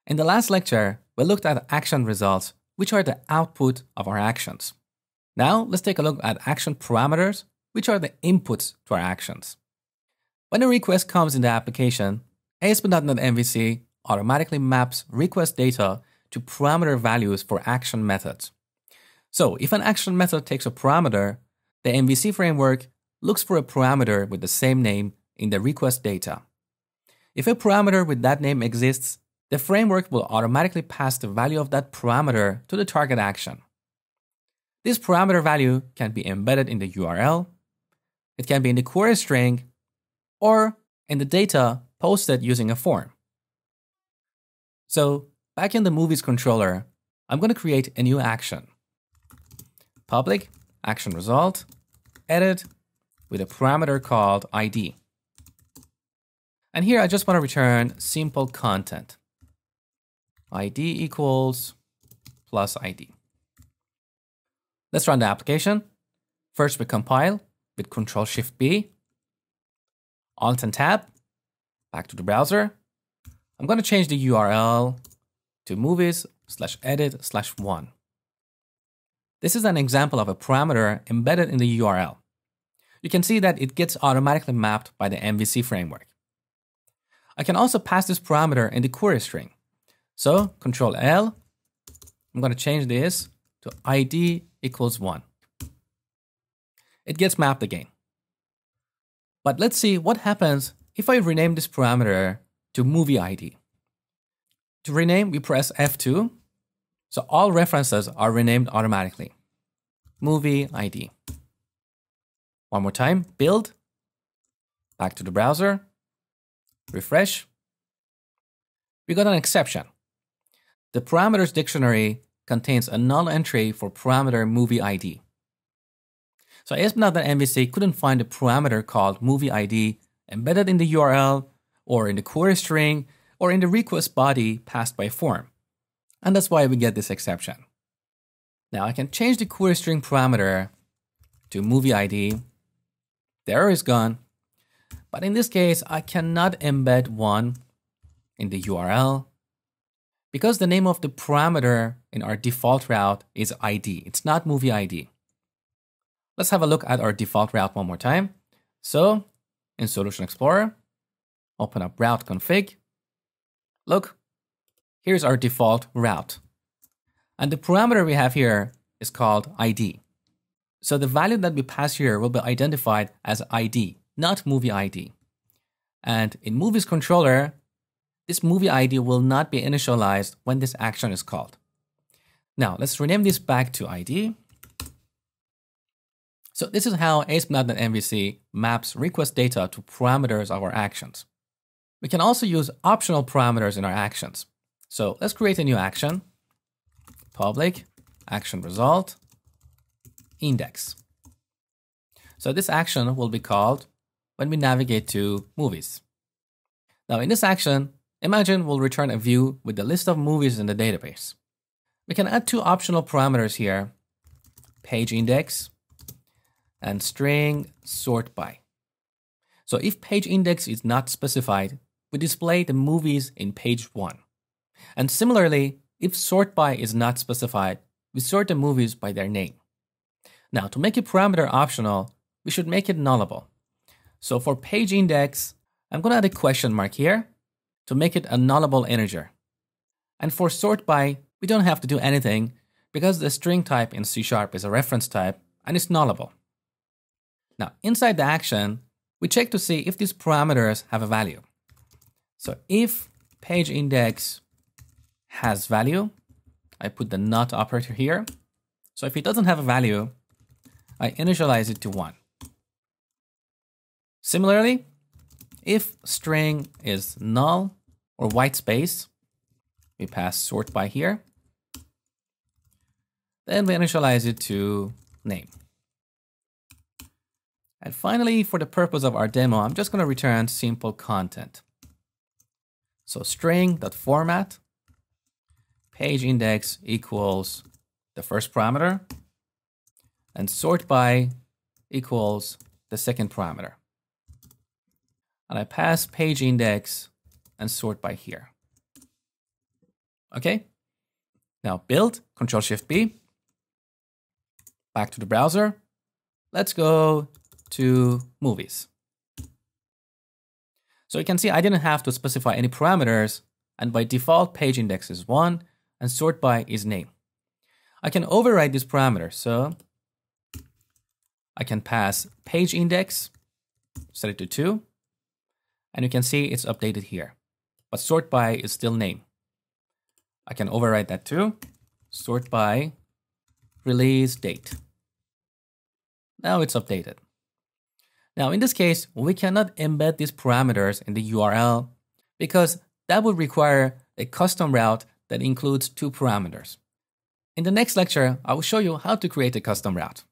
In the last lecture, we looked at action results, which are the output of our actions. Now, let's take a look at action parameters, which are the inputs to our actions. When a request comes in the application, ASP.NET MVC automatically maps request data to parameter values for action methods. So, if an action method takes a parameter, the MVC framework looks for a parameter with the same name in the request data. If a parameter with that name exists, the framework will automatically pass the value of that parameter to the target action. This parameter value can be embedded in the URL, it can be in the query string, or in the data posted using a form. So, back in the movies controller, I'm going to create a new action. Public action result, edit with a parameter called ID. And here I just want to return simple content. ID equals plus ID. Let's run the application. First we compile with Ctrl+Shift+B, Alt and Tab, back to the browser. I'm going to change the URL to movies/edit/1. This is an example of a parameter embedded in the URL. You can see that it gets automatically mapped by the MVC framework. I can also pass this parameter in the query string. So, Ctrl+L, I'm going to change this to ID equals 1. It gets mapped again. But let's see what happens if I rename this parameter to movie ID. To rename, we press F2. So all references are renamed automatically. Movie ID. One more time, build, back to the browser, refresh. We got an exception. The parameters dictionary contains a null entry for parameter movie ID. So ASP.NET MVC couldn't find a parameter called movie ID embedded in the URL, or in the query string, or in the request body passed by form. And that's why we get this exception. Now I can change the query string parameter to movie ID. The error is gone. But in this case, I cannot embed one in the URL because the name of the parameter in our default route is ID. It's not movie ID. Let's have a look at our default route one more time. So in Solution Explorer, open up route config. Look, here's our default route. And the parameter we have here is called ID. So the value that we pass here will be identified as ID, not movie ID. And in movies controller, this movie ID will not be initialized when this action is called. Now let's rename this back to ID. So this is how ASP.NET MVC maps request data to parameters of our actions. We can also use optional parameters in our actions. So let's create a new action. Public action result index. So this action will be called when we navigate to movies. Now in this action, imagine we'll return a view with the list of movies in the database. We can add two optional parameters here, page index and string sort by. So if page index is not specified, we display the movies in page 1. And similarly, if sort by is not specified, we sort the movies by their name. Now to make a parameter optional, we should make it nullable. So for page index, I'm going to add a question mark here to make it a nullable integer. And for sort by, we don't have to do anything because the string type in C# is a reference type and it's nullable. Now inside the action, we check to see if these parameters have a value. So if page index has value, I put the not operator here. So if it doesn't have a value, I initialize it to 1. Similarly, if string is null or white space, we pass sort by here. Then we initialize it to name. And finally, for the purpose of our demo, I'm just going to return simple content. So string.format, page index equals the first parameter, and sort by equals the second parameter. And I pass page index and sort by here. Okay. Now build, Ctrl-Shift-B. Back to the browser. Let's go to movies. So you can see I didn't have to specify any parameters, and by default page index is 1 and sort by is name. I can override this parameter, so I can pass page index, set it to 2, and you can see it's updated here. But sort by is still name. I can override that too. Sort by release date. Now it's updated. Now in this case, we cannot embed these parameters in the URL because that would require a custom route that includes 2 parameters. In the next lecture, I will show you how to create a custom route.